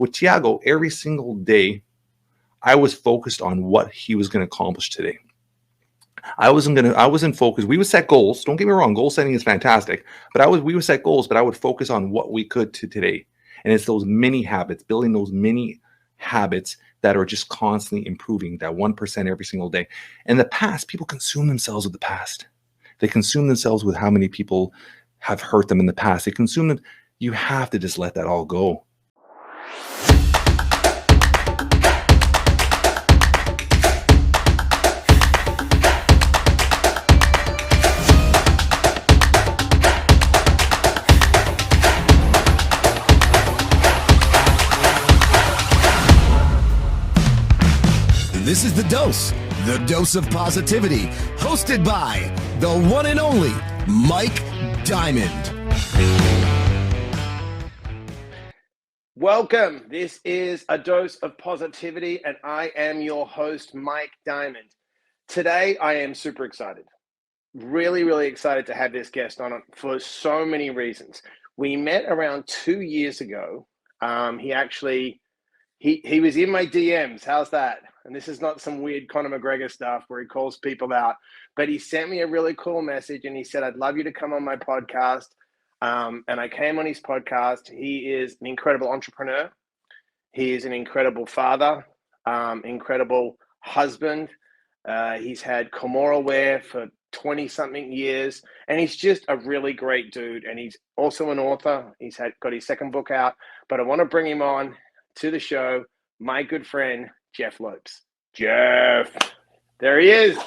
with Thiago, every single day, I was focused on what he was going to accomplish today. I wasn't focused. We would set goals. Don't get me wrong. Goal setting is fantastic, but we would set goals, but I would focus on what we could to today. And it's those mini habits, building those mini habits that are just constantly improving, that 1% every single day. In the past, people consume themselves with the past. They consume themselves with how many people have hurt them in the past. They consume them. You have to just let that all go. This is The Dose of Positivity, hosted by the one and only Mike Diamond. Welcome. This is A Dose of Positivity, and I am your host, Mike Diamond. Today, I am super excited. Really, really excited to have this guest on for so many reasons. We met around 2 years ago. He was in my DMs. How's that? And this is not some weird Conor McGregor stuff where he calls people out, but he sent me a really cool message and he said, I'd love you to come on my podcast. And I came on his podcast. He is an incredible entrepreneur. He is an incredible father, incredible husband. He's had Kimura wear for 20 something years, and he's just a really great dude. And he's also an author. He's got his second book out, but I want to bring him on to the show. My good friend, Jeff Lopes. Jeff, there he is.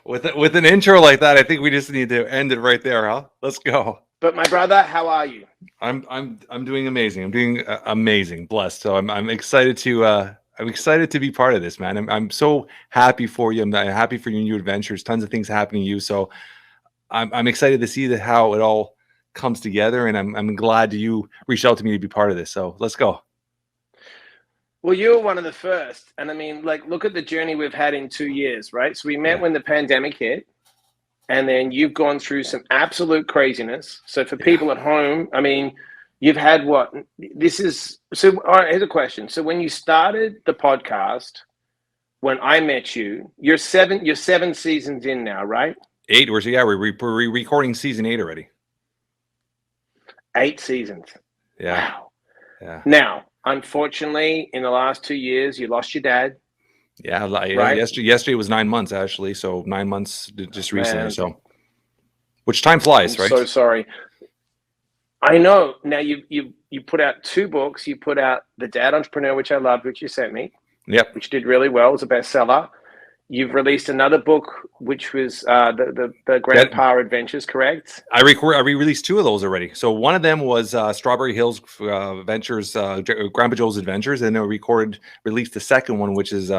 With an intro like that, I think we just need to end it right there, huh? Let's go. But my brother, how are you? I'm doing amazing. I'm doing amazing, blessed. So I'm excited to be part of this, man. I'm so happy for you. I'm happy for your new adventures. Tons of things happening to you. So I'm excited to see how it all comes together, and I'm glad you reached out to me to be part of this. So let's go. Well, you were one of the first. And I mean, look at the journey we've had in 2 years, right? So we met when the pandemic hit, and then you've gone through some absolute craziness. So for people at home, I mean, you've had what? All right, here's a question. So when you started the podcast, when I met you, you're 7 seasons in now, right? 8. We're recording season 8 already. 8 seasons. Yeah. Wow. Yeah. Now, unfortunately, in the last 2 years, you lost your dad. Yeah, right? Yesterday was 9 months actually, so 9 months just recently. Man. So, which time flies, I'm right? so sorry. I know. Now you put out 2 books. You put out The Dad Entrepreneur, which I loved, which you sent me. Yep. Which did really well. It was a bestseller. You've released another book, which was the Grandpa Adventures, correct? I re-released 2 of those already. So one of them was Strawberry Hills Adventures, Grandpa Joe's Adventures, and I released the second one, which is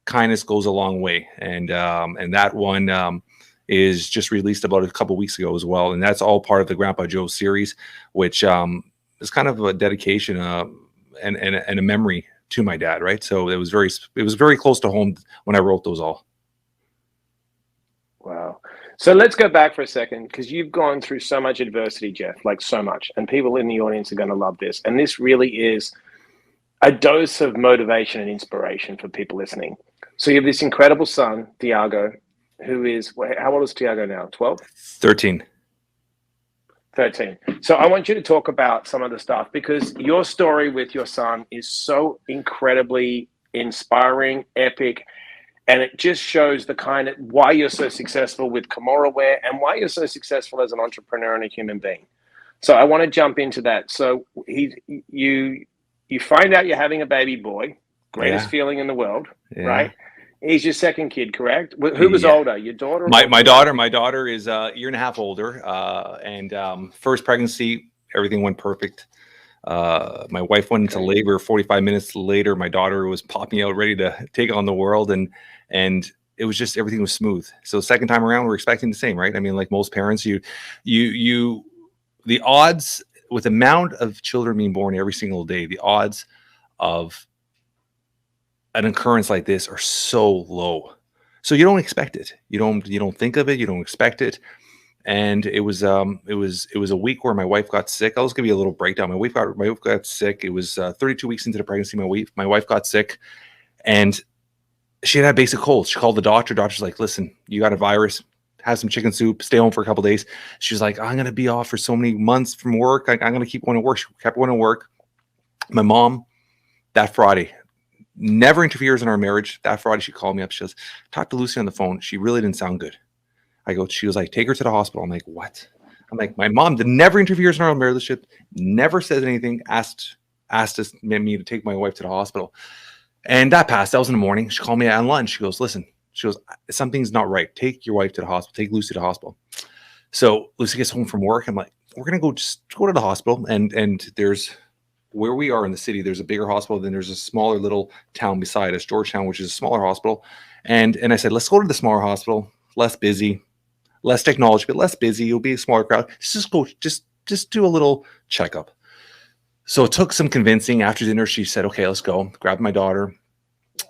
Kindness Goes a Long Way, and that one is just released about a couple weeks ago as well, and that's all part of the Grandpa Joe series, which is kind of a dedication and a memory to my dad, right? So it was very close to home when I wrote those all. Wow. So let's go back for a second, because you've gone through so much adversity, Jeff, like so much, and people in the audience are going to love this. And this really is a dose of motivation and inspiration for people listening. So you have this incredible son, Thiago, who is, how old is Thiago now? 12? 13. 13. So I want you to talk about some of the stuff, because your story with your son is so incredibly inspiring, epic, and it just shows the kind of why you're so successful with Kimura wear and why you're so successful as an entrepreneur and a human being. So I want to jump into that. So you find out you're having a baby boy, greatest feeling in the world, right? He's your second kid, correct? Who was older, your daughter? Or my daughter. My daughter is a year and a half older, and first pregnancy, everything went perfect. My wife went into labor. 45 minutes later, my daughter was popping out, ready to take on the world, and it was just, everything was smooth. So second time around, we're expecting the same, right? I mean, like most parents, the odds with the amount of children being born every single day, the odds of an occurrence like this are so low. So you don't expect it. You don't think of it. You don't expect it. and it was a week where my wife got sick. I'll just give you a little breakdown. My wife got sick. It was 32 weeks into the pregnancy. My wife got sick, and she had a basic cold. She called the doctor. Doctor's like, listen, you got a virus. Have some chicken soup. Stay home for a couple of days. She's like, I'm gonna be off for so many months from work. I'm gonna keep going to work. She kept going to work. My mom, that Friday, never interferes in our marriage. That Friday, she called me up. She goes, talk to Lucy on the phone. She really didn't sound good. She was like, take her to the hospital. I'm like, what? I'm like, my mom never interferes in our relationship, never says anything, asked me to take my wife to the hospital. And that passed. That was in the morning. She called me at lunch. She goes, listen, something's not right. Take your wife to the hospital. Take Lucy to the hospital. So Lucy gets home from work. I'm like, we're going to go to the hospital. And there's, where we are in the city, there's a bigger hospital. Then there's a smaller little town beside us, Georgetown, which is a smaller hospital. And I said, let's go to the smaller hospital, less busy, less technology, but less busy. It'll be a smaller crowd. Just do a little checkup. So it took some convincing. After dinner, she said, okay, let's go. Grabbed my daughter,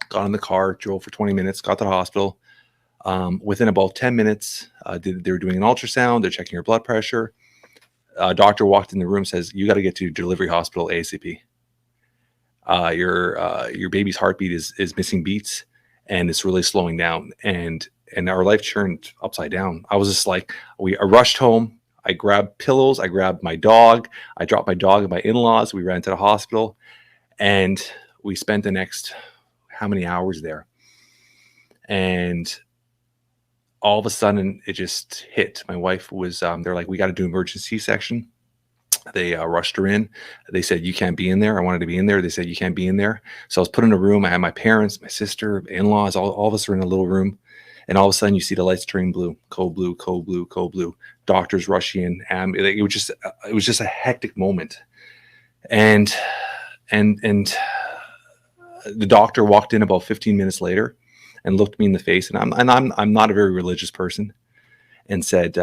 got in the car, drove for 20 minutes, got to the hospital. Within about 10 minutes, they were doing an ultrasound. They're checking her blood pressure. Doctor walked in the room, says, you got to get to delivery hospital ASAP. Your baby's heartbeat is missing beats, and it's really slowing down. And our life turned upside down. I was just like, I rushed home. I grabbed pillows. I grabbed my dog. I dropped my dog at my in-laws. We ran to the hospital, and we spent the next how many hours there. And all of a sudden, it just hit. My wife was, they're like, we got to do emergency C-section. They rushed her in. They said, you can't be in there. I wanted to be in there. They said, you can't be in there. So I was put in a room. I had my parents, my sister, in-laws, all of us are in a little room. And all of a sudden, you see the lights turn blue, code blue, code blue, code blue. Doctors rushing in. It was just a hectic moment. And the doctor walked in about 15 minutes later and looked me in the face. And I'm not a very religious person, and said,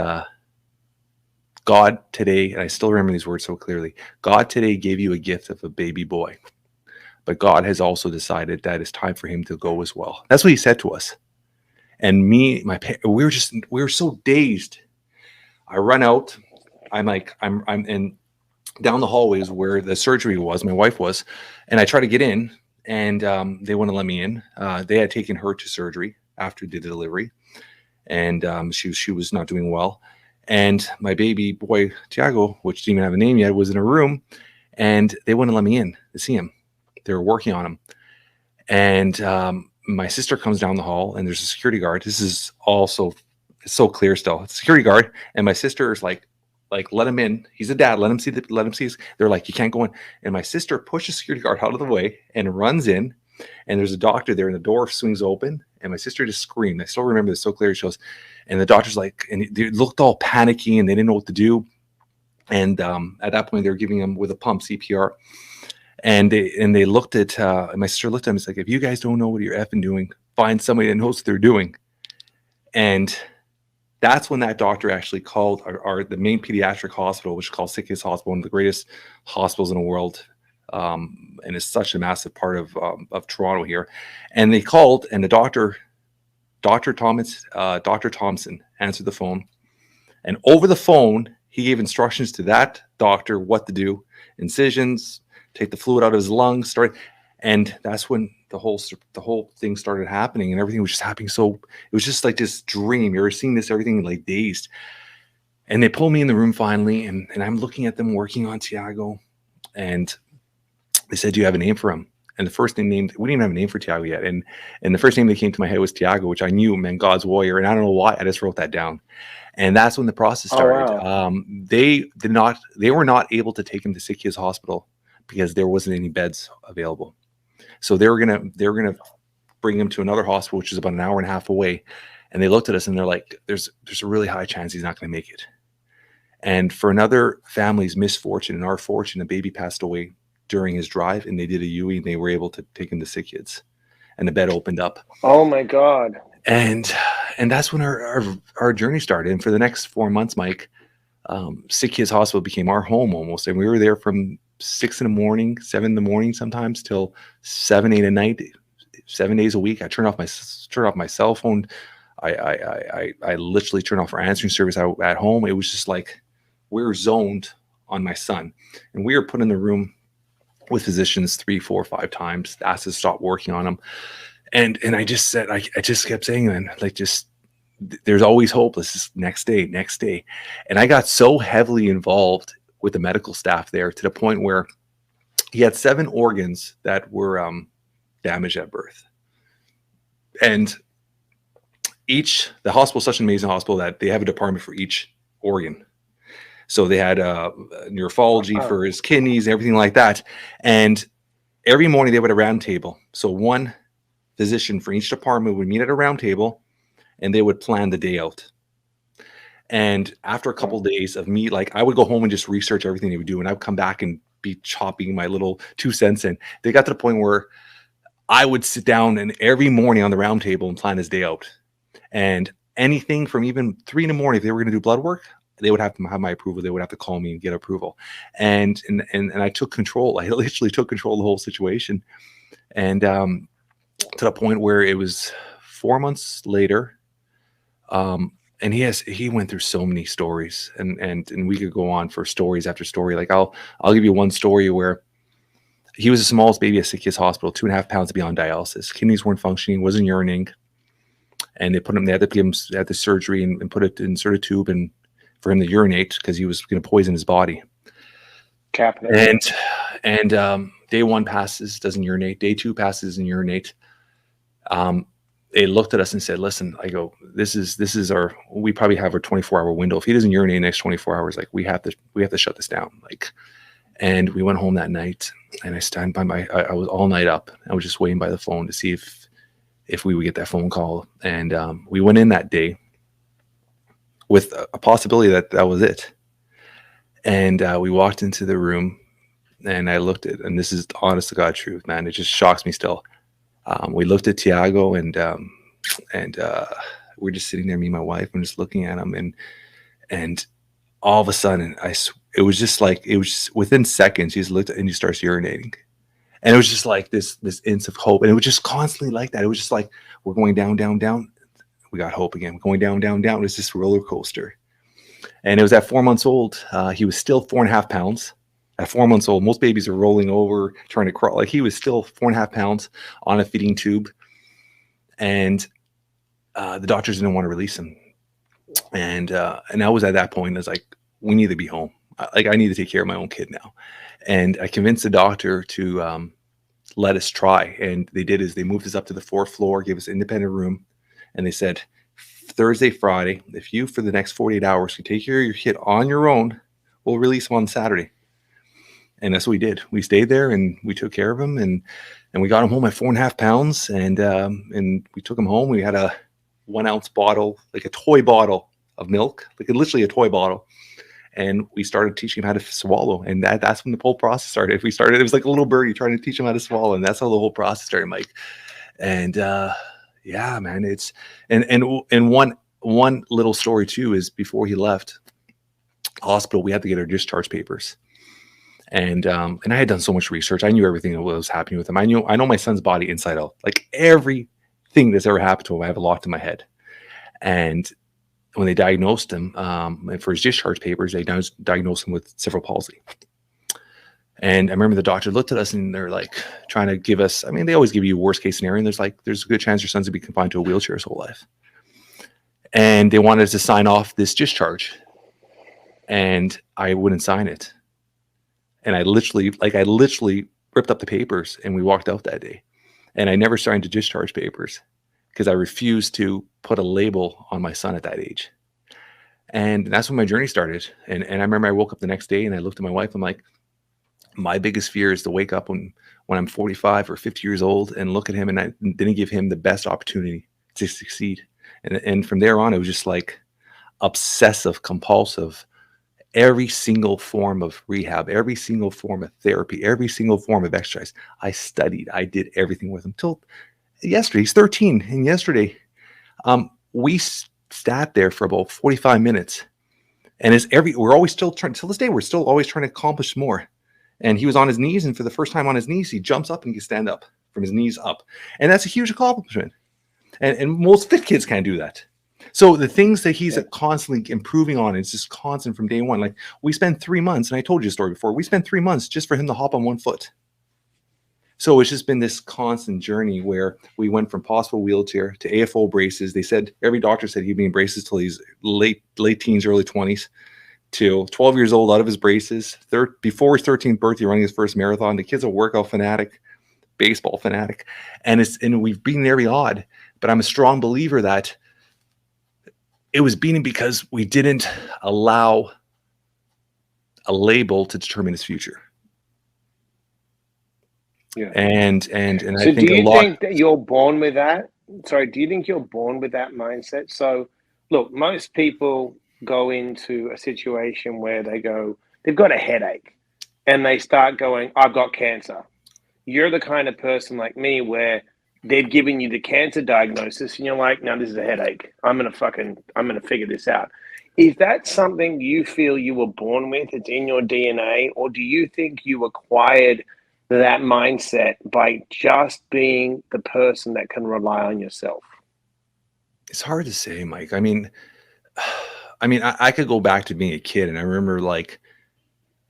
God today, and I still remember these words so clearly, God today gave you a gift of a baby boy, but God has also decided that it's time for him to go as well. That's what he said to us. And we were so dazed. I run out. I'm in down the hallways where the surgery was, my wife was, and I try to get in, and they wouldn't let me in. They had taken her to surgery after the delivery, and she was not doing well. And my baby boy, Thiago, which didn't even have a name yet, was in a room, and they wouldn't let me in to see him. They were working on him. And my sister comes down the hall, and there's a security guard. This is also so clear still. It's a security guard, and my sister is like, let him in. He's a dad. Let him see. They're like, you can't go in. And my sister pushes the security guard out of the way and runs in. And there's a doctor there, and the door swings open, and my sister just screamed. I still remember this so clearly. She goes, and the doctor's like, and they looked all panicky, and they didn't know what to do. And at that point, they were giving him with a pump CPR. And they looked at my sister looked at him. It's like, if you guys don't know what you're effing doing, find somebody that knows what they're doing. And that's when that doctor actually called the main pediatric hospital, which is called Sick Kids Hospital, one of the greatest hospitals in the world. And it's such a massive part of Toronto here. And they called, and the Dr. Thompson answered the phone. And over the phone, he gave instructions to that doctor what to do: incisions, take the fluid out of his lungs, and that's when the whole thing started happening, and everything was just happening. So it was just like this dream. You were seeing this, everything like dazed. And they pulled me in the room finally, and I'm looking at them working on Thiago, and they said, do you have a name for him? And the first name we didn't even have a name for Thiago yet. And the first name that came to my head was Thiago, which I knew meant God's warrior. And I don't know why, I just wrote that down. And that's when the process started. Oh, wow. They were not able to take him to Sick Kids Hospital because there wasn't any beds available. So they were gonna bring him to another hospital, which is about an hour and a half away. And they looked at us and they're like, there's a really high chance he's not gonna make it. And for another family's misfortune and our fortune, the baby passed away during his drive, and they did a UE, and they were able to take him to Sick Kids, and the bed opened up. Oh my God. And that's when our journey started. And for the next 4 months, Mike, Sick Kids Hospital became our home almost. And we were there from 6 in the morning, 7 in the morning, sometimes till 7, 8 at night, 7 days a week. I turned off my cell phone. I literally turned off our answering service at home. It was just like we were zoned on my son, and we were put in the room with physicians 3, 4, 5 times, asked to stop working on him. And I just said, I just kept saying, then, like, just there's always hope. This is next day, next day. And I got so heavily involved with the medical staff there to the point where he had 7 organs that were damaged at birth. And the hospital is such an amazing hospital that they have a department for each organ. So they had nephrology for his kidneys, everything like that. And every morning they would have a round table. So one physician for each department would meet at a round table, and they would plan the day out. And after a couple of days of me, like, I would go home and just research everything they would do, and I would come back and be chopping my little 2 cents in. They got to the point where I would sit down and every morning on the round table and plan his day out. And anything from even 3 in the morning, if they were going to do blood work, they would have to have my approval. They would have to call me and get approval. And I took control. I literally took control of the whole situation. And to the point where it was 4 months later. And he went through so many stories, and we could go on for stories after story. Like, I'll give you one story where he was the smallest baby at Sick Kids Hospital, 2.5 pounds to be on dialysis. Kidneys weren't functioning, wasn't urinating. And they had to give him at the surgery and insert a tube and for him to urinate because he was going to poison his body. And day 1 passes, doesn't urinate. Day 2 passes and urinate. They looked at us and said, listen, I go, this is we probably have our 24-hour window. If he doesn't urinate in the next 24 hours, like, we have to shut this down. Like, and we went home that night, and I was all night up. I was just waiting by the phone to see if we would get that phone call. And we went in that day with a possibility that was it. And we walked into the room, and I looked at, and this is honest to God truth, man. It just shocks me still. We looked at Thiago, and we're just sitting there, me and my wife, and just looking at him, and all of a sudden, it was just within seconds, he just looked and he starts urinating, and it was just like this inch of hope, and it was just constantly like that. It was just like, we're going down, down, down. We got hope again. We're going down, down, down. It was this roller coaster, and it was at 4 months old. He was still 4.5 pounds. At 4 months old, most babies are rolling over, trying to crawl. Like, he was still 4.5 pounds on a feeding tube. And the doctors didn't want to release him. And I was at that point, I was like, we need to be home. I need to take care of my own kid now. And I convinced the doctor to let us try. And they did is they moved us up to the 4th floor, gave us an independent room. And they said, Thursday, Friday, if you, for the next 48 hours, can take care of your kid on your own, we'll release him on Saturday. And that's what we did. We stayed there and we took care of him, and we got him home at 4.5 pounds, and we took him home. We had a 1 ounce bottle, like a toy bottle of milk, like literally a toy bottle. And we started teaching him how to swallow. And that's when the whole process started. It was like a little birdie trying to teach him how to swallow. And that's how the whole process started, Mike. And yeah, man, it's, and one little story too, is before he left hospital, we had to get our discharge papers. And I had done so much research. I knew everything that was happening with him. I know my son's body inside out. Like, everything that's ever happened to him, I have it locked in my head. And when they diagnosed him, and for his discharge papers, they diagnosed him with cerebral palsy. And I remember the doctor looked at us, and they're like trying to give us, I mean, they always give you a worst case scenario. And there's a good chance your son's gonna be confined to a wheelchair his whole life. And they wanted us to sign off this discharge. And I wouldn't sign it. And I literally ripped up the papers, and we walked out that day. And I never signed the discharge papers because I refused to put a label on my son at that age. And that's when my journey started. And I remember I woke up the next day and I looked at my wife. I'm like, my biggest fear is to wake up when I'm 45 or 50 years old and look at him, and I didn't give him the best opportunity to succeed. And from there on, it was just like obsessive, compulsive. Every single form of rehab, every single form of therapy, every single form of exercise. I studied. I did everything with him till yesterday. He's 13. And yesterday, we sat there for about 45 minutes. And we're always still trying, till this day, we're still always trying to accomplish more. And he was on his knees. And for the first time on his knees, he jumps up and he can stand up from his knees up. And that's a huge accomplishment. And most fit kids can't do that. So the things that he's constantly improving on, it's just constant from day one. Like we spent 3 months, and I told you a story before, we spent 3 months just for him to hop on one foot. So it's just been this constant journey where we went from possible wheelchair to AFO braces. They said, every doctor said he'd be in braces till he's late teens, early 20s, to 12 years old out of his braces. Before his 13th birthday, running his first marathon. The kid's a workout fanatic, baseball fanatic, and we've beaten every odd. But I'm a strong believer that it was beaten because we didn't allow a label to determine his future. Yeah. And So I think do you a lot. think that you're born with that? Sorry, do you think you're born with that mindset? So look, most people go into a situation where they've got a headache and they start going, I've got cancer. You're the kind of person like me where they've given you the cancer diagnosis and you're like, no, this is a headache. I'm going to figure this out. Is that something you feel you were born with? It's in your DNA? Or do you think you acquired that mindset by just being the person that can rely on yourself? It's hard to say, Mike. I mean, I could go back to being a kid, and I remember like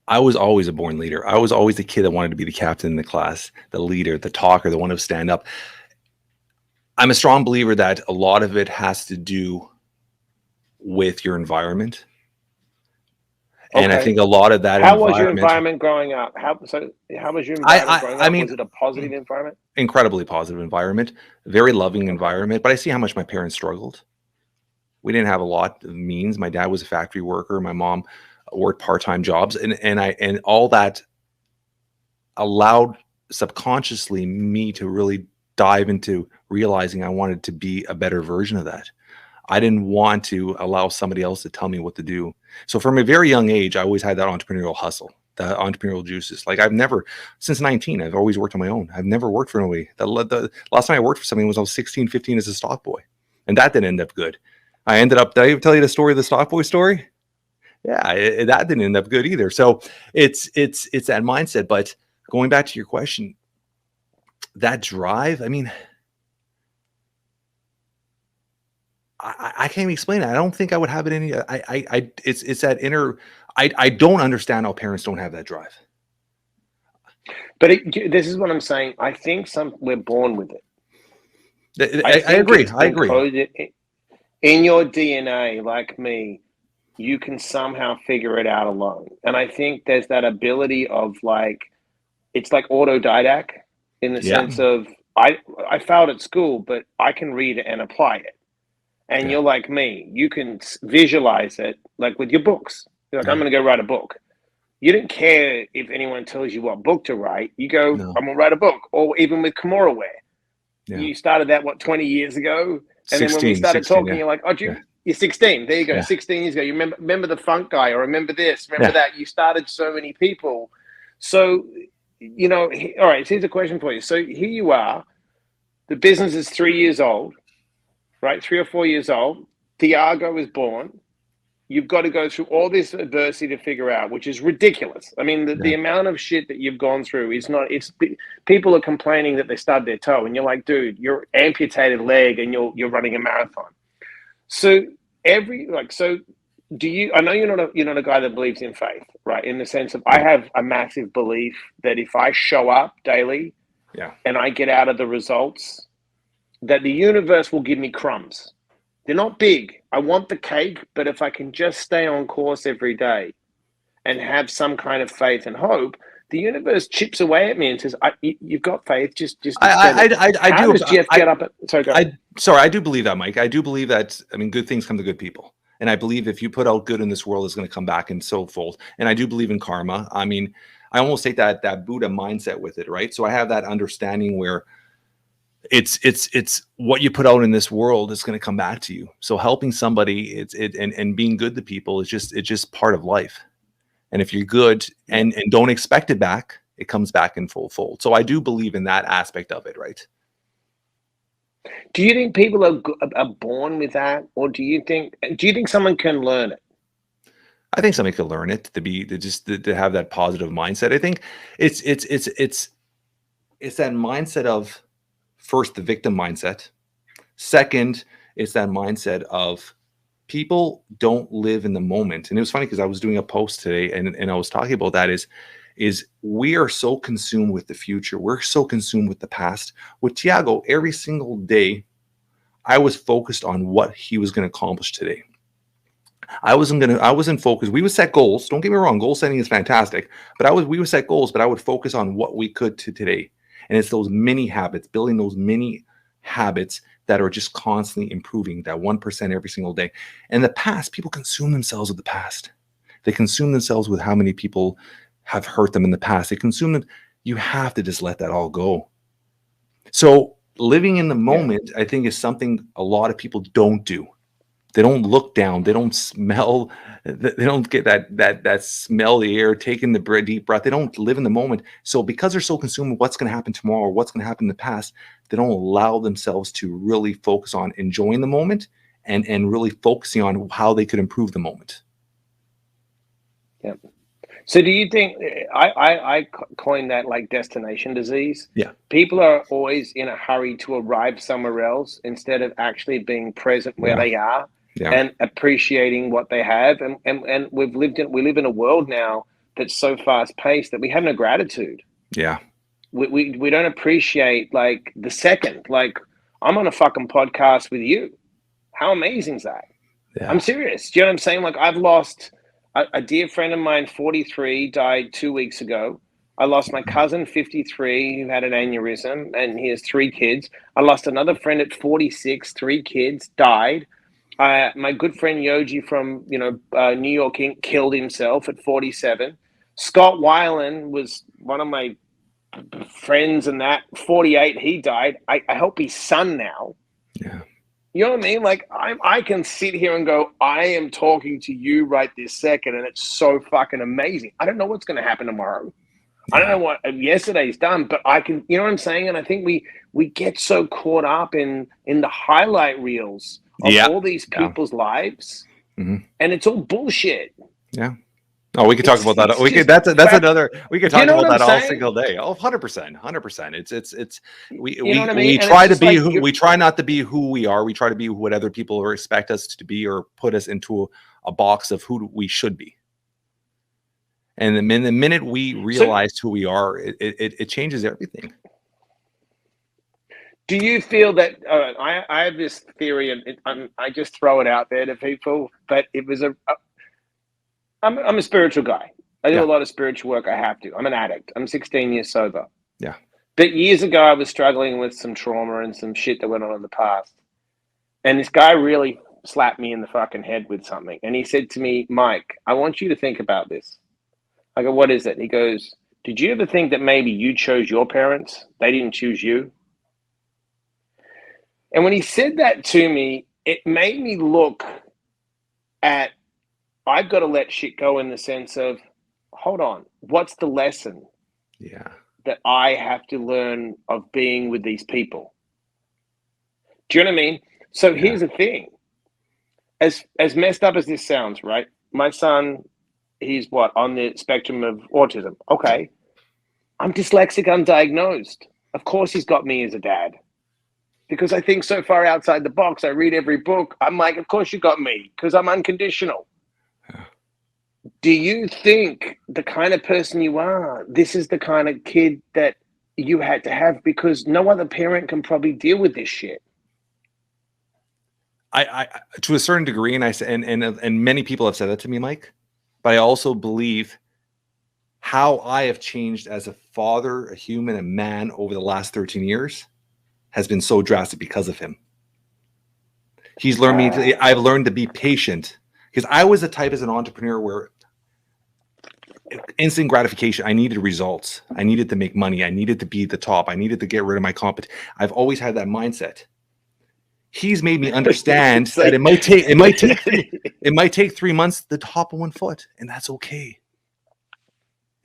I was always a born leader. I was always the kid that wanted to be the captain in the class, the leader, the talker, the one who stand up. I'm a strong believer that a lot of it has to do with your environment. And I think a lot of that How was your environment growing up? How was your environment growing up? Was it a positive environment? Incredibly positive environment, very loving environment. But I see how much my parents struggled. We didn't have a lot of means. My dad was a factory worker. My mom worked part-time jobs, and all that allowed subconsciously me to really dive into realizing I wanted to be a better version of that. I didn't want to allow somebody else to tell me what to do. So from a very young age, I always had that entrepreneurial hustle, the entrepreneurial juices. Like since 19, I've always worked on my own. I've never worked for nobody. The last time I worked for somebody was I was 16, 15 as a stock boy. And that didn't end up good. Did I ever tell you the story of the stock boy story? Yeah, that didn't end up good either. So it's that mindset. But going back to your question, that drive, I mean, I can't even explain it. I don't think I would have it any. It's that inner. I don't understand how parents don't have that drive. But this is what I'm saying. I think we're born with it. I agree. I agree. In your DNA, like me, you can somehow figure it out alone. And I think there's that ability of it's like autodidact in the sense of I failed at school, but I can read it and apply it. And you're like me, you can visualize it, like with your books. You're like, I'm going to go write a book. You don't care if anyone tells you what book to write. You go, I'm going to write a book. Or even with Kimura Wear. Yeah. You started that, 20 years ago? And 16, then when we started talking, you're like, you're 16. There you go, 16 years ago. You remember the funk guy, or remember this, remember that. You started so many people. So, all right, so here's a question for you. So here you are. The business is 3 years old. Right, 3 or 4 years old. Thiago is born. You've got to go through all this adversity to figure out, which is ridiculous. I mean, the amount of shit that you've gone through is not. People are complaining that they stubbed their toe, and you're like, dude, you're amputated leg, and you're running a marathon. So do you? I know you're not a guy that believes in faith, right? In the sense of, I have a massive belief that if I show up daily, and I get out of the results, that the universe will give me crumbs. They're not big. I want the cake, but if I can just stay on course every day and have some kind of faith and hope, the universe chips away at me and says, "You've got faith. Just I do. Does Jeff get up? I do believe that, Mike. I do believe that. I mean, good things come to good people, and I believe if you put out good in this world, it's going to come back in soulfold. And I do believe in karma. I mean, I almost take that Buddha mindset with it, right? So I have that understanding where it's what you put out in this world is going to come back to you. So helping somebody, and being good to people it's just part of life. And if you're good and don't expect it back, it comes back in full fold. So I do believe in that aspect of it, right? Do you think people are born with that, or do you think someone can learn it? I think somebody can learn it to have that positive mindset. I think it's that mindset of, first, the victim mindset. Second, it's that mindset of people don't live in the moment. And it was funny because I was doing a post today and I was talking about that is we are so consumed with the future. We're so consumed with the past. With Thiago, every single day, I was focused on what he was going to accomplish today. I wasn't focused. We would set goals. Don't get me wrong. Goal setting is fantastic, but we would set goals, but I would focus on what we could to today. And it's those mini habits, building those mini habits that are just constantly improving that 1% every single day. And the past, people consume themselves with the past. They consume themselves with how many people have hurt them in the past. They consume them. You have to just let that all go. So living in the moment, I think, is something a lot of people don't do. They don't look down. They don't smell. They don't get that smell the air, taking the deep breath. They don't live in the moment. So because they're so consumed with what's going to happen tomorrow or what's going to happen in the past, they don't allow themselves to really focus on enjoying the moment and really focusing on how they could improve the moment. Yeah. So do you think, I coined that like destination disease? Yeah. People are always in a hurry to arrive somewhere else instead of actually being present where they are and appreciating what they have. And we live in a world now that's so fast paced that we have no gratitude. Yeah. We don't appreciate like the second, like I'm on a fucking podcast with you. How amazing is that? Yeah. I'm serious. Do you know what I'm saying? Like I've lost a dear friend of mine, 43, died 2 weeks ago. I lost my cousin, 53, who had an aneurysm, and he has 3 kids. I lost another friend at 46, 3 kids, died. My good friend Yogi from New York killed himself at 47. Scott Weiland was one of my friends, and that 48, he died. I help his son now. Yeah. You know what I mean? Like I can sit here and go, I am talking to you right this second, and it's so fucking amazing. I don't know what's going to happen tomorrow. Yeah. I don't know what yesterday's done, but I can, you know what I'm saying? And I think we get so caught up in the highlight reels of all these people's lives, and it's all bullshit. Yeah. Oh, we could talk about that. We could. That's another. We could talk about that all single day. Oh, 100%, 100%. We try to be who we try not to be who we are. We try to be what other people expect us to be or put us into a box of who we should be. And the minute we realize who we are, it changes everything. Do you feel that I have this theory, and I just throw it out there to people, but it was I'm a spiritual guy. I do a lot of spiritual work. I have to. I'm an addict. I'm 16 years sober. Yeah. But years ago, I was struggling with some trauma and some shit that went on in the past. And this guy really slapped me in the fucking head with something. And he said to me, Mike, I want you to think about this. I go, what is it? He goes, did you ever think that maybe you chose your parents? They didn't choose you? And when he said that to me, it made me look at, I've got to let shit go in the sense of, hold on, what's the lesson that I have to learn of being with these people? Do you know what I mean? So here's the thing. As messed up as this sounds, right? My son, he's on the spectrum of autism. Okay. I'm dyslexic, undiagnosed. Of course he's got me as a dad. Because I think so far outside the box, I read every book. I'm like, of course you got me, because I'm unconditional. Do you think the kind of person you are, this is the kind of kid that you had to have? Because no other parent can probably deal with this shit. I to a certain degree, and many people have said that to me, Mike, but I also believe how I have changed as a father, a human, a man over the last 13 years has been so drastic because of him. He's learned me I've learned to be patient, because I was the type as an entrepreneur where instant gratification. I needed results. I needed to make money. I needed to be the top. I needed to get rid of my competition. I've always had that mindset. He's made me understand that it might take 3 months to hop on one foot, and that's okay.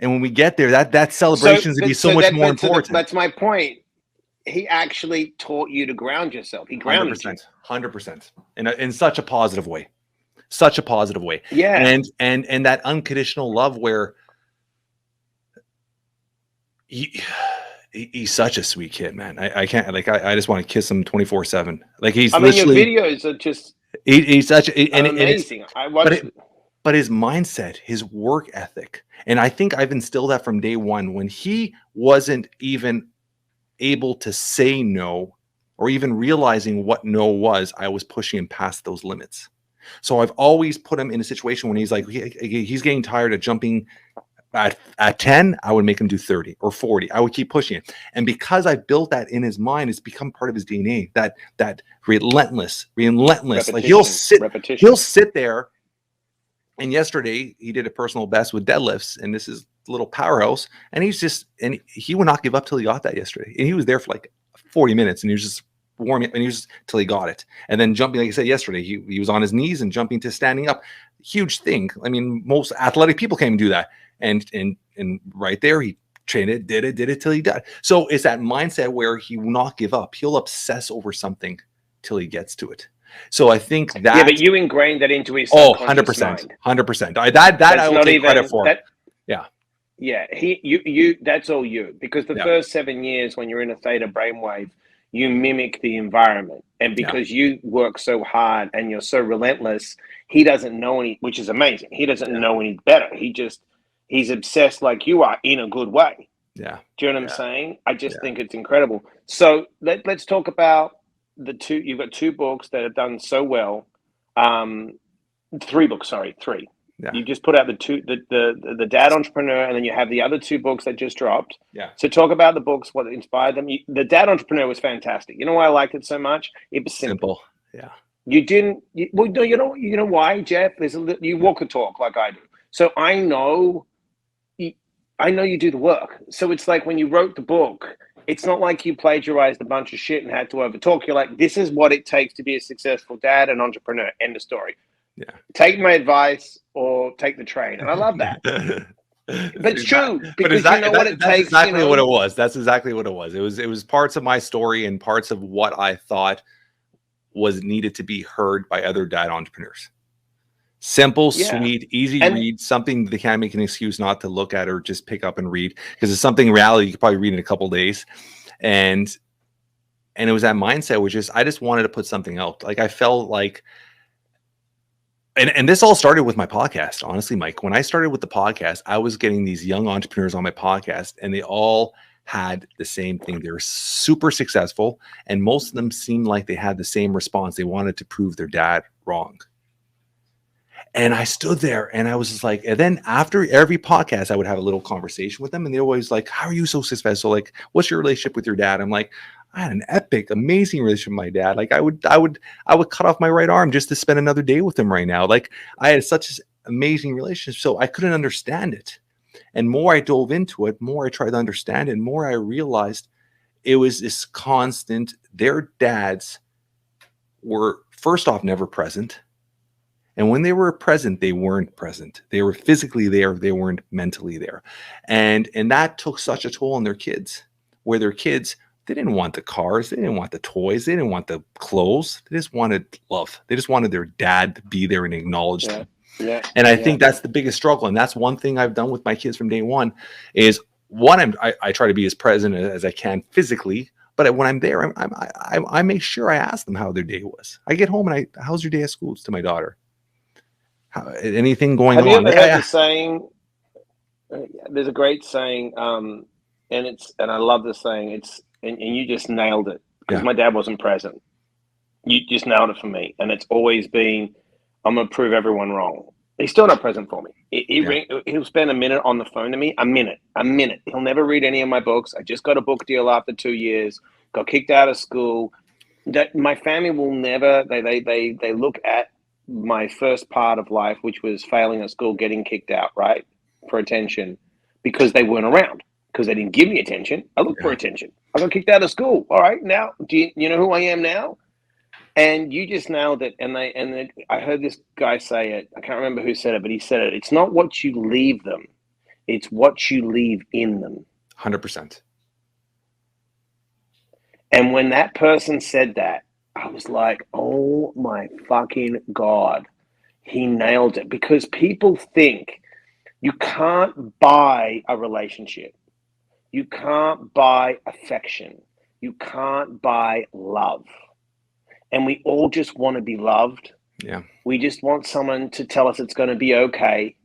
And when we get there, that celebration is going to be so much more important. That's my point. He actually taught you to ground yourself. He grounded you. 100%, in such a positive way. Such a positive way. Yeah. And that unconditional love where He's such a sweet kid, man. I can't, like, I just want to kiss him 24/7. Like, he's I mean, your literally, videos are just he's such, and it's, amazing. I watched. but but his mindset, his work ethic, and I think I've instilled that from day one. When he wasn't even able to say no, or even realizing what no was, I was pushing him past those limits. So I've always put him in a situation when he's like, he's getting tired of jumping at 10, I would make him do 30 or 40. I would keep pushing it. And because I built that in his mind, it's become part of his DNA, that relentless, like he'll sit there. And yesterday he did a personal best with deadlifts, and this is a little powerhouse. And he would not give up till he got that yesterday. And he was there for like 40 minutes, and he was just warming up, and he was till he got it. And then jumping, like I said yesterday, he was on his knees and jumping to standing up. Huge thing. I mean, most athletic people can't even do that. And right there, he trained it, did it till he died. So it's that mindset where he will not give up. He'll obsess over something till he gets to it. So I think that, yeah, but you ingrained that into his 100%, mind. 100%. I will take credit for. Yeah. You that's all you, because the first 7 years when you're in a theta brainwave, you mimic the environment, and because you work so hard and you're so relentless, he doesn't know any, which is amazing. He doesn't know any better. He's obsessed like you are, in a good way. Yeah. Do you know what I'm saying? I just think it's incredible. So let's talk about the two. You've got two books that have done so well. 3 books, sorry, 3. Yeah. You just put out the Dad Entrepreneur, and then you have the other 2 books that just dropped. Yeah. So talk about the books, what inspired them. The Dad Entrepreneur was fantastic. You know why I liked it so much? It was simple. Yeah. You didn't. Well, no, you know why, Jeff? You walk the talk like I do. So I know you do the work. So it's like when you wrote the book, it's not like you plagiarized a bunch of shit and had to overtalk. You're like, this is what it takes to be a successful dad and entrepreneur. End of story. Yeah. Take my advice or take the train. And I love that. But it's true. Because you know what it takes. Exactly what it was. That's exactly what it was. It was parts of my story and parts of what I thought was needed to be heard by other dad entrepreneurs. Simple, sweet, easy read, something they can't make an excuse not to look at or just pick up and read, because it's something in reality you could probably read in a couple of days. And it was that mindset, which is I just wanted to put something out. Like I felt like, and this all started with my podcast, honestly, Mike. When I started with the podcast, I was getting these young entrepreneurs on my podcast, and they all had the same thing. They were super successful, and most of them seemed like they had the same response. They wanted to prove their dad wrong. And I stood there and I was just like, and then after every podcast, I would have a little conversation with them, and they're always like, how are you so successful? Like, what's your relationship with your dad? I'm like, I had an epic, amazing relationship with my dad. Like I would cut off my right arm just to spend another day with him right now. Like I had such an amazing relationship. So I couldn't understand it. And more I dove into it, more I tried to understand it, more I realized it was this constant, their dads were first off never present. And when they were present, they weren't present. They were physically there. They weren't mentally there. And that took such a toll on their kids, where their kids, they didn't want the cars. They didn't want the toys. They didn't want the clothes. They just wanted love. They just wanted their dad to be there and acknowledge them. Yeah. And I think that's the biggest struggle. And that's one thing I've done with my kids from day one is I try to be as present as I can physically. But when I'm there, I make sure I ask them how their day was. I get home and how's your day at school? To my daughter. Anything going on? Have you ever heard the saying? There's a great saying, and I love the saying. And you just nailed it, because my dad wasn't present. You just nailed it for me, and it's always been, I'm gonna prove everyone wrong. He's still not present for me. He'll spend a minute on the phone to me, a minute. He'll never read any of my books. I just got a book deal after 2 years. Got kicked out of school. That my family will never. They look at my first part of life, which was failing at school, getting kicked out, right, for attention, because they weren't around, because they didn't give me attention. I looked for attention. I got kicked out of school. All right, now do you know who I am now? And you just nailed it. And I heard this guy say it. I can't remember who said it, but he said it. It's not what you leave them; it's what you leave in them. 100%. And when that person said that, I was like, oh my fucking God, he nailed it. Because people think you can't buy a relationship. You can't buy affection. You can't buy love. And we all just want to be loved. Yeah. We just want someone to tell us it's going to be okay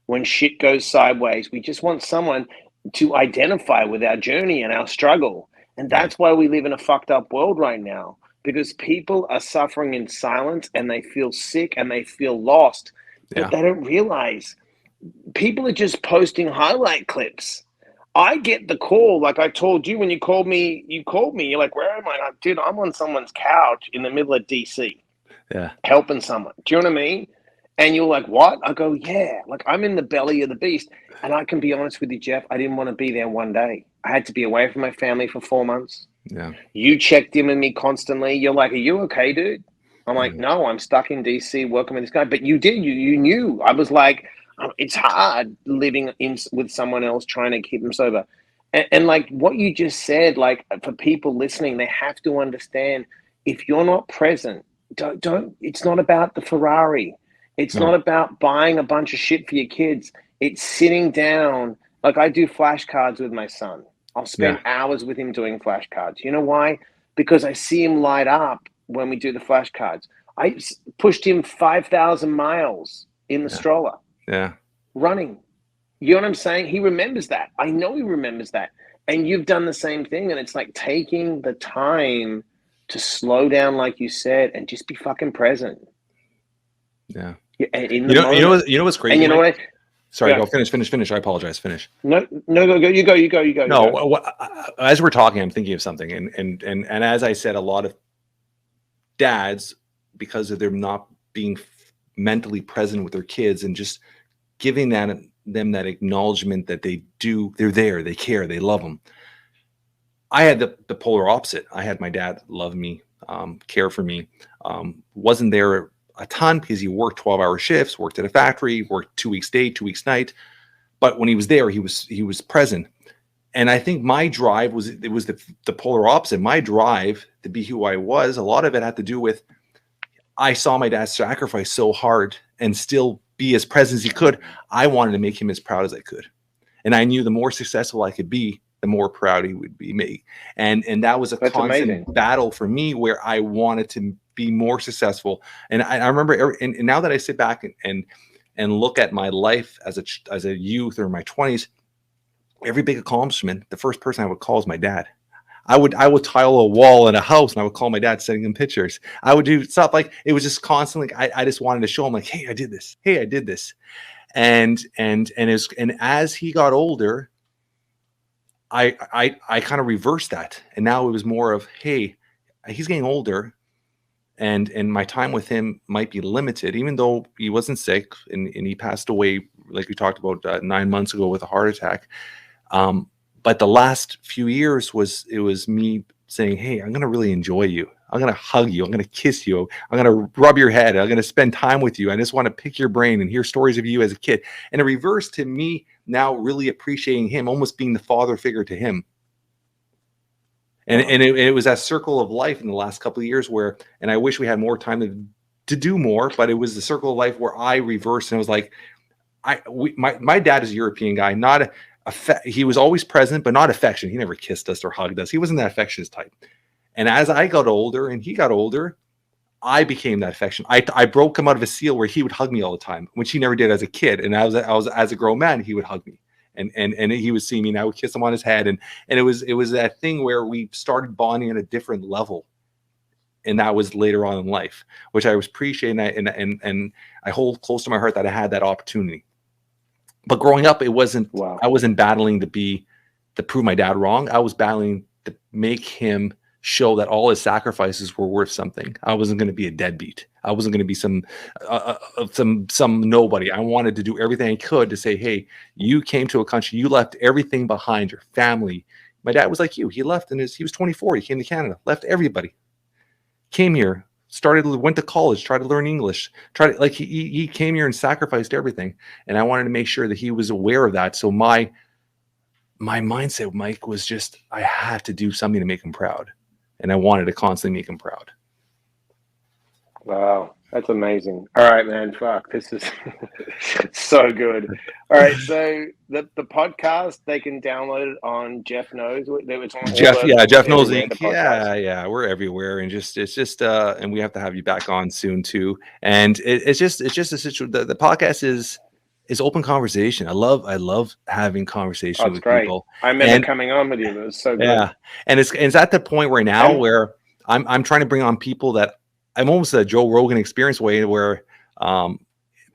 when shit goes sideways. We just want someone to identify with our journey and our struggle. And that's why we live in a fucked up world right now, because people are suffering in silence and they feel sick and they feel lost, but Yeah. they don't realize people are just posting highlight clips. I get the call, like I told you when you called me, you're like, where am I? Like, dude, I'm on someone's couch in the middle of DC Yeah. helping someone. Do you know what I mean? And you're like, what? I go, yeah, like I'm in the belly of the beast. And I can be honest with you, Jeff, I didn't want to be there one day. I had to be away from my family for 4 months. Yeah. You checked in with me constantly. You're like, are you okay, dude? I'm like, Mm. no, I'm stuck in DC working with this guy. But you did, you knew. I was like, it's hard living in with someone else trying to keep them sober. And like what you just said, like for people listening, they have to understand if you're not present, don't it's not about the Ferrari. It's No. not about buying a bunch of shit for your kids. It's sitting down. Like I do flashcards with my son. I'll spend Yeah. hours with him doing flashcards. You know why? Because I see him light up when we do the flashcards. I pushed him 5,000 miles in the Yeah. stroller Yeah. running. You know what I'm saying? He remembers that. I know he remembers that. And you've done the same thing. And it's like taking the time to slow down, like you said, and just be fucking present. Yeah. In the moment. You know what's crazy, And you know Mike? what? Sorry, Yeah. go finish. I apologize. Finish. No, go. You go. No, as we're talking, I'm thinking of something, and as I said, a lot of dads, because of them not being mentally present with their kids and just giving them that acknowledgement that they're there, they care, they love them. I had the polar opposite. I had my dad love me, care for me, wasn't there a ton because he worked 12-hour shifts, worked at a factory, worked 2 weeks day, 2 weeks night. But when he was there, he was present. And I think my drive was the polar opposite. My drive to be who I was, a lot of it had to do with I saw my dad sacrifice so hard and still be as present as he could. I wanted to make him as proud as I could. And I knew the more successful I could be, the more proud he would be me. And that was a That's constant amazing. battle for me where I wanted to be more successful. And I remember, and now that I sit back and look at my life as a youth or my 20s, every big accomplishment, the first person I would call is my dad. I would tile a wall in a house and I would call my dad, sending him pictures. I would do stuff like it was just constantly. I just wanted to show him like, hey, I did this. Hey, I did this. And as he got older, I kind of reversed that. And now it was more of, hey, he's getting older. And my time with him might be limited, even though he wasn't sick and he passed away, like we talked about 9 months ago with a heart attack. But the last few years was me saying, hey, I'm going to really enjoy you. I'm going to hug you. I'm going to kiss you. I'm going to rub your head. I'm going to spend time with you. I just want to pick your brain and hear stories of you as a kid. And a reverse to me now really appreciating him, almost being the father figure to him. And it was that circle of life in the last couple of years where, and I wish we had more time to do more, but it was the circle of life where I reversed and I was like, my dad is a European guy, not he was always present, but not affection. He never kissed us or hugged us. He wasn't that affectionate type. And as I got older and he got older, I became that affection. I broke him out of a seal where he would hug me all the time, which he never did as a kid. And I was as a grown man, he would hug me. And he would see me and I would kiss him on his head. And it was that thing where we started bonding at a different level. And that was later on in life, which I was appreciating. And I hold close to my heart that I had that opportunity. But growing up, it wasn't, Wow. I wasn't battling to prove my dad wrong. I was battling to make him show that all his sacrifices were worth something. I wasn't going to be a deadbeat. I wasn't going to be some nobody. I wanted to do everything I could to say, hey, you came to a country, you left everything behind, your family. My dad was like you. He left he was 24. He came to Canada, left everybody, came here, went to college, tried to learn English, he came here and sacrificed everything. And I wanted to make sure that he was aware of that. So my mindset, Mike, was just, I had to do something to make him proud. And I wanted to constantly make him proud. Wow. That's amazing. All right, man. Fuck, this is so good. All right, so the podcast, they can download it on Jeff Knows. It's on all Jeff, the yeah, Jeff knows everywhere the Inc. podcast. Yeah, we're everywhere, and it's just, and we have to have you back on soon too. And it's just a situation. The podcast is open conversation. I love having Oh, conversation it's with great. people, I remember and coming on with you. It was so good. yeah, and it's at the point right now And where I'm trying to bring on people that I'm almost a Joe Rogan experience way, where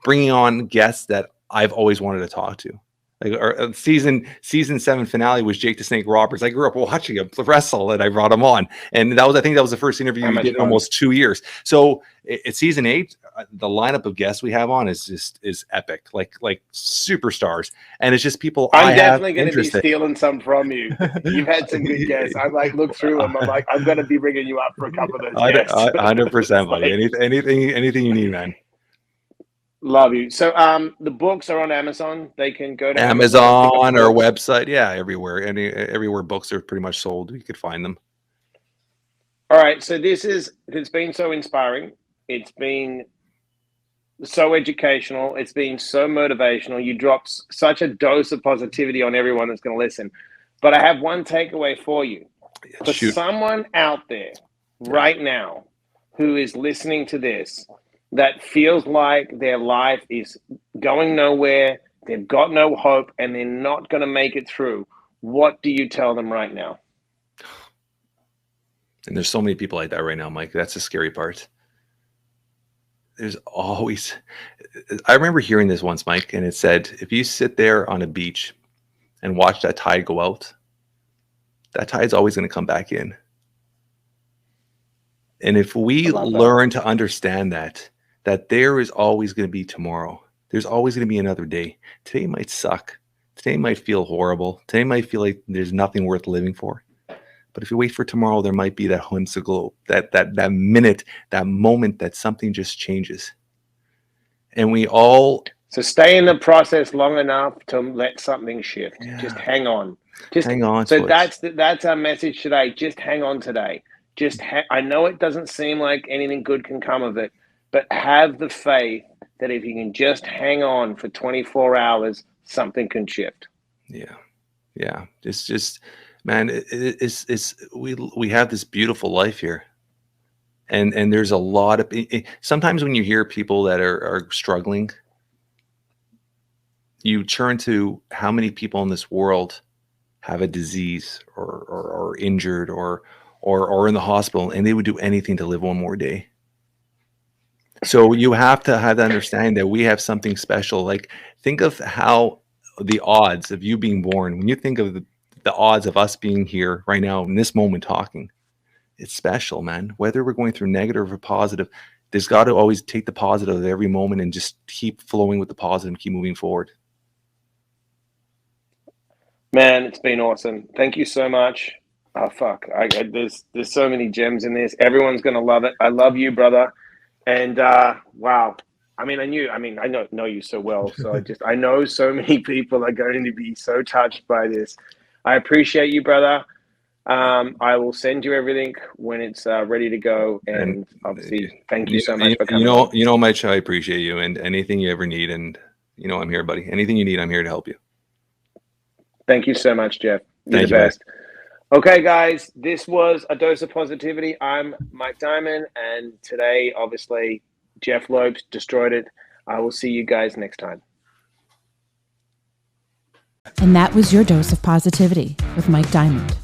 bringing on guests that I've always wanted to talk to. Like our season 7 finale was Jake the Snake Roberts. I grew up watching him wrestle, and I brought him on, and I think that was the first interview how you much did in fun. almost 2 years. So it's season 8. The lineup of guests we have on is epic, like superstars, and it's just people I I'm have definitely going to be interest in. stealing some from you. You've had some good guests. I like look through them. I'm like, I'm going to be bringing you up for a couple of those guests. 100%, buddy. Like, Anything you need, man. love you. So the books are on Amazon. They can go to Amazon and pick up Amazon, our books. website, yeah, everywhere. Everywhere books are pretty much sold, you could find them. All right. So it's been so inspiring. It's been so educational. It's been so motivational. You dropped such a dose of positivity on everyone that's going to listen. But I have one takeaway for you. For Shoot. someone out there right now who is listening to this that feels like their life is going nowhere, they've got no hope, and they're not going to make it through, what do you tell them right now? And there's so many people like that right now, Mike. That's the scary part. There's always, I remember hearing this once, Mike, and it said, if you sit there on a beach and watch that tide go out, that tide's always going to come back in. And if we learn to understand that there is always going to be tomorrow, there's always going to be another day. Today might suck. Today might feel horrible. Today might feel like there's nothing worth living for. But if you wait for tomorrow, there might be that whimsical, that minute, that moment that something just changes. And we all... So stay in the process long enough to let something shift. Yeah. Just hang on. Just hang on. So that's our message today. Just hang on today. I know it doesn't seem like anything good can come of it, but have the faith that if you can just hang on for 24 hours, something can shift. Yeah. It's just... Man, we have this beautiful life here, and there's a lot of. Sometimes when you hear people that are struggling, you turn to how many people in this world have a disease or injured or in the hospital, and they would do anything to live one more day. So you have to have the understanding that we have something special. Like, think of how the odds of you being born. When you think of the odds of us being here right now in this moment talking, it's special, man. Whether we're going through negative or positive, there's got to always take the positive of every moment and just keep flowing with the positive and keep moving forward. Man, it's been awesome. Thank you so much. Oh, fuck. There's so many gems in this. Everyone's going to love it. I love you, brother. And wow. I know you so well. So I know so many people are going to be so touched by this. I appreciate you, brother. I will send you everything when it's ready to go. And obviously, thank you so much for coming. You know, Mike, I appreciate you, and anything you ever need, and I'm here, buddy. Anything you need, I'm here to help you. Thank you so much, Jeff. You're the best. Okay, guys, this was A Dose of Positivity. I'm Mike Diamond, and today, obviously, Jeff Lopes destroyed it. I will see you guys next time. And that was your Dose of Positivity with Mike Diamond.